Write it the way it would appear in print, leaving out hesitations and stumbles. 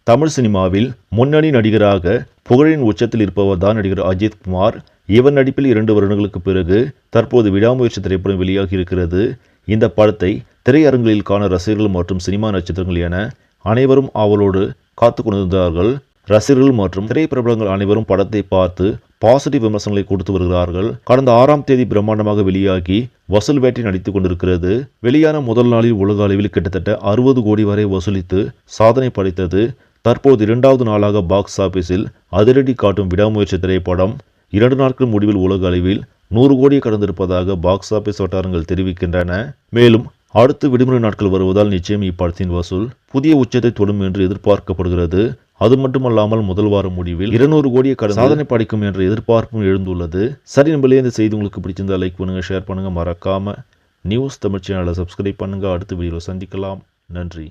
தமிழ் சினிமாவில் முன்னணி நடிகராக புகழின் உச்சத்தில் இருப்பவர் தான் நடிகர் அஜித் குமார். இவர் நடிப்பில் 2 வருடங்களுக்கு பிறகு தற்போது விடாமுயற்சி திரைப்படம் வெளியாகி இருக்கிறது. இந்த படத்தை திரையரங்குகளில் காண ரசிகர்கள் மற்றும் சினிமா நட்சத்திரங்கள் என அனைவரும் ஆவலோடு காத்து கொண்டிருந்தார்கள். ரசிகர்கள் மற்றும் திரைப்பிரபலங்கள் அனைவரும் படத்தை பார்த்து பாசிட்டிவ் விமர்சனங்களை கொடுத்து வருகிறார்கள். கடந்த 6ஆம் தேதி பிரம்மாண்டமாக வெளியாகி வசூல் வேட்டை நடித்துக் கொண்டிருக்கிறது. வெளியான முதல் நாளில் உலக அளவில் கிட்டத்தட்ட 60 கோடி வரை வசூலித்து சாதனை படைத்தது. தற்போது 2வது நாளாக பாக்ஸ் ஆபீஸில் அதிரடி காட்டும் விடாமுயற்சி திரைப்படம் 2 நாட்கள் முடிவில் உலக அளவில் 100 கோடியை கடந்திருப்பதாக பாக்ஸ் ஆபீஸ் வட்டாரங்கள் தெரிவிக்கின்றன. மேலும் அடுத்து விடுமுறை நாட்கள் வருவதால் நிச்சயம் இப்படத்தின் வசூல் புதிய உச்சத்தை தொடும் என்று எதிர்பார்க்கப்படுகிறது. அது மட்டுமல்லாமல் முதல் வார முடிவில் 200 கோடியை கடந்து சாதனை படைக்கும் என்ற எதிர்பார்ப்பும் எழுந்துள்ளது. சரி நம்பளே, இந்த செய்தி உங்களுக்கு பிடிச்சிருந்தா லைக் பண்ணுங்க, ஷேர் பண்ணுங்க, மறக்காம நியூஸ் தமிழ் சேனலை சப்ஸ்கிரைப் பண்ணுங்க. அடுத்த வீடியோவில் சந்திக்கலாம். நன்றி.